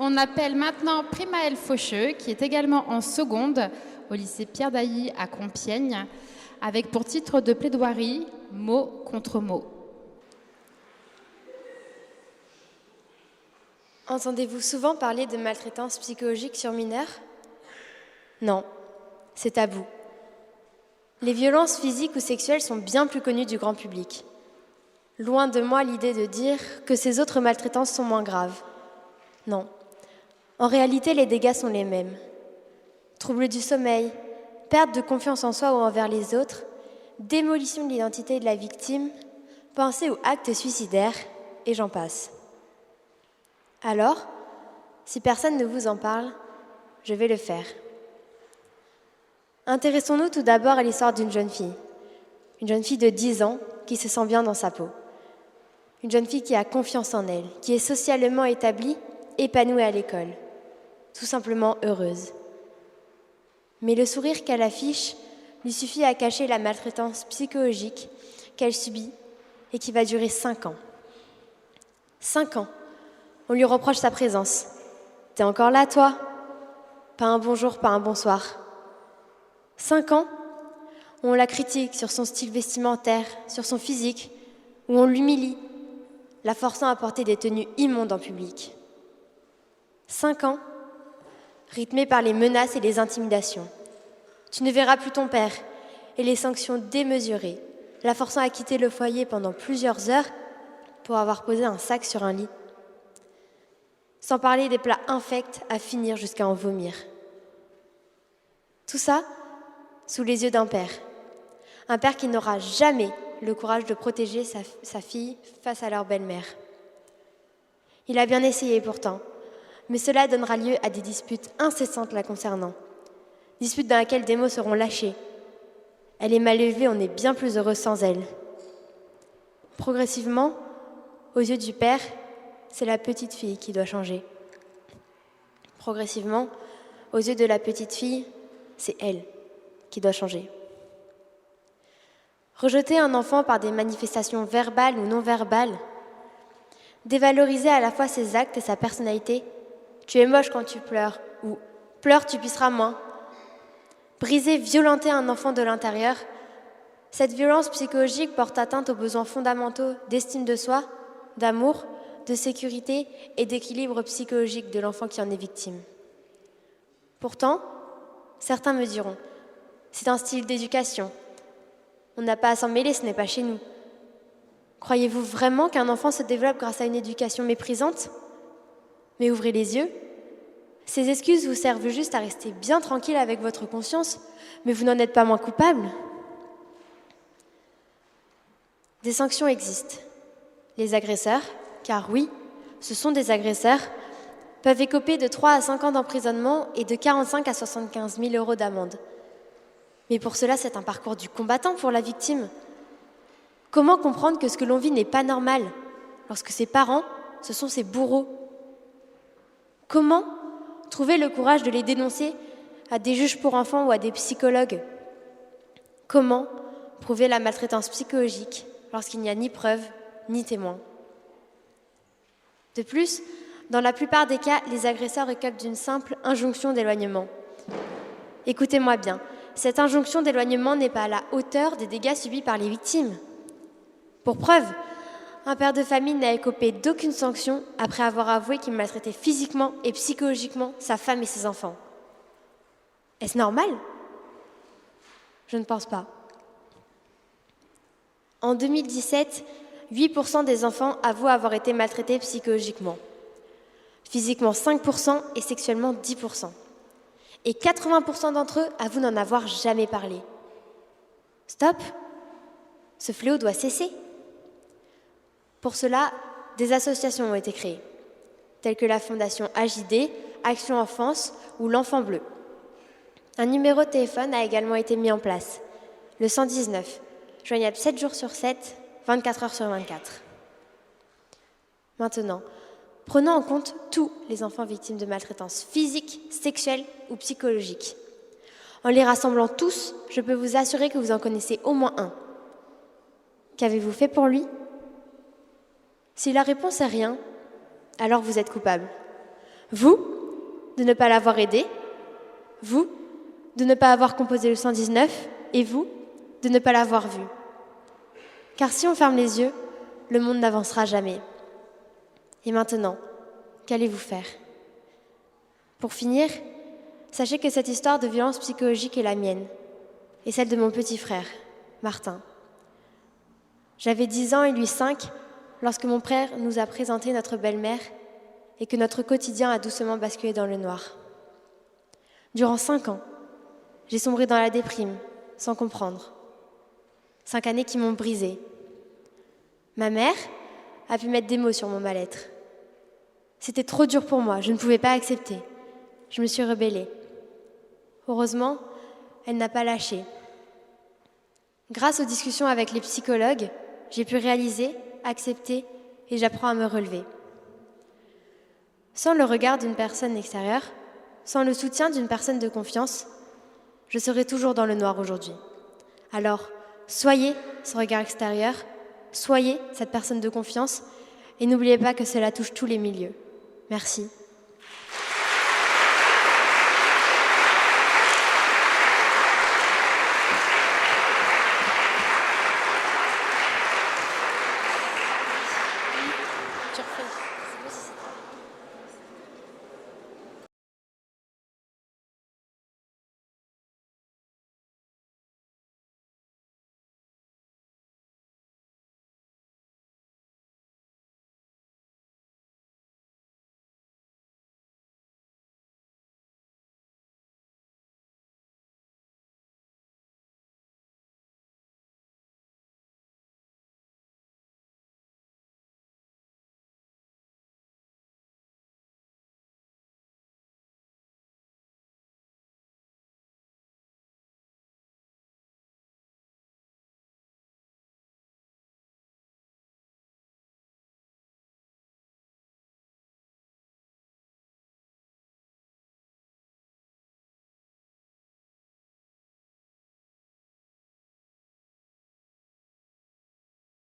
On appelle maintenant Primaël Faucheux, qui est également en seconde au lycée Pierre Dailly à Compiègne, avec pour titre de plaidoirie « Mot contre mot ». Entendez-vous souvent parler de maltraitance psychologique sur mineurs ? Non, c'est tabou. Les violences physiques ou sexuelles sont bien plus connues du grand public. Loin de moi l'idée de dire que ces autres maltraitances sont moins graves. Non. En réalité, les dégâts sont les mêmes. Troubles du sommeil, perte de confiance en soi ou envers les autres, démolition de l'identité de la victime, pensée ou actes suicidaires, et j'en passe. Alors, si personne ne vous en parle, je vais le faire. Intéressons-nous tout d'abord à l'histoire d'une jeune fille. Une jeune fille de 10 ans qui se sent bien dans sa peau. Une jeune fille qui a confiance en elle, qui est socialement établie, épanouie à l'école. Tout simplement heureuse. Mais le sourire qu'elle affiche lui suffit à cacher la maltraitance psychologique qu'elle subit et qui va durer 5 ans. 5 ans. On lui reproche sa présence. « T'es encore là, toi ?» Pas un bonjour, pas un bonsoir. 5 ans, où on la critique sur son style vestimentaire, sur son physique, où on l'humilie, la forçant à porter des tenues immondes en public. 5 ans, rythmés par les menaces et les intimidations. Tu ne verras plus ton père, et les sanctions démesurées, la forçant à quitter le foyer pendant plusieurs heures pour avoir posé un sac sur un lit. Sans parler des plats infects à finir jusqu'à en vomir. Tout ça sous les yeux d'un père. Un père qui n'aura jamais le courage de protéger sa fille face à leur belle-mère. Il a bien essayé pourtant, mais cela donnera lieu à des disputes incessantes la concernant. Disputes dans lesquelles des mots seront lâchés. Elle est mal élevée, on est bien plus heureux sans elle. Progressivement, aux yeux du père, c'est la petite fille qui doit changer. Progressivement, aux yeux de la petite fille, c'est elle qui doit changer. Rejeter un enfant par des manifestations verbales ou non verbales, dévaloriser à la fois ses actes et sa personnalité, tu es moche quand tu pleures, ou pleure, tu pisseras moins. Briser, violenter un enfant de l'intérieur, cette violence psychologique porte atteinte aux besoins fondamentaux d'estime de soi, d'amour, de sécurité et d'équilibre psychologique de l'enfant qui en est victime. Pourtant, certains me diront, c'est un style d'éducation. On n'a pas à s'en mêler, ce n'est pas chez nous. Croyez-vous vraiment qu'un enfant se développe grâce à une éducation méprisante ? Mais ouvrez les yeux. Ces excuses vous servent juste à rester bien tranquille avec votre conscience, mais vous n'en êtes pas moins coupable. Des sanctions existent. Les agresseurs, car oui, ce sont des agresseurs, peuvent écoper de 3 à 5 ans d'emprisonnement et de 45 à 75 000 € d'amende. Mais pour cela, c'est un parcours du combattant pour la victime. Comment comprendre que ce que l'on vit n'est pas normal lorsque ses parents, ce sont ses bourreaux ? Comment trouver le courage de les dénoncer à des juges pour enfants ou à des psychologues ? Comment prouver la maltraitance psychologique lorsqu'il n'y a ni preuve ni témoin ? De plus, dans la plupart des cas, les agresseurs écopent d'une simple injonction d'éloignement. Écoutez-moi bien, cette injonction d'éloignement n'est pas à la hauteur des dégâts subis par les victimes. Pour preuve, un père de famille n'a écopé d'aucune sanction après avoir avoué qu'il maltraitait physiquement et psychologiquement sa femme et ses enfants. Est-ce normal ? Je ne pense pas. En 2017, 8% des enfants avouent avoir été maltraités psychologiquement. Physiquement 5% et sexuellement 10%. Et 80% d'entre eux avouent n'en avoir jamais parlé. Stop ! Ce fléau doit cesser. Pour cela, des associations ont été créées, telles que la Fondation AJD, Action Enfance ou l'Enfant Bleu. Un numéro de téléphone a également été mis en place, le 119, joignable 7 jours sur 7, 24 heures sur 24. Maintenant, prenons en compte tous les enfants victimes de maltraitance physique, sexuelle ou psychologique. En les rassemblant tous, je peux vous assurer que vous en connaissez au moins un. Qu'avez-vous fait pour lui ? Si la réponse est rien, alors vous êtes coupable. Vous, de ne pas l'avoir aidé. Vous, de ne pas avoir composé le 119. Et vous, de ne pas l'avoir vu. Car si on ferme les yeux, le monde n'avancera jamais. Et maintenant, qu'allez-vous faire? Pour finir, sachez que cette histoire de violence psychologique est la mienne et celle de mon petit frère, Martin. J'avais 10 ans et lui 5 lorsque mon père nous a présenté notre belle-mère et que notre quotidien a doucement basculé dans le noir. Durant 5 ans, j'ai sombré dans la déprime, sans comprendre. 5 années qui m'ont brisée. Ma mère a pu mettre des mots sur mon mal-être. C'était trop dur pour moi, je ne pouvais pas accepter. Je me suis rebellée. Heureusement, elle n'a pas lâché. Grâce aux discussions avec les psychologues, j'ai pu réaliser, accepter et j'apprends à me relever. Sans le regard d'une personne extérieure, sans le soutien d'une personne de confiance, je serai toujours dans le noir aujourd'hui. Alors, soyez ce regard extérieur, soyez cette personne de confiance et n'oubliez pas que cela touche tous les milieux. Merci.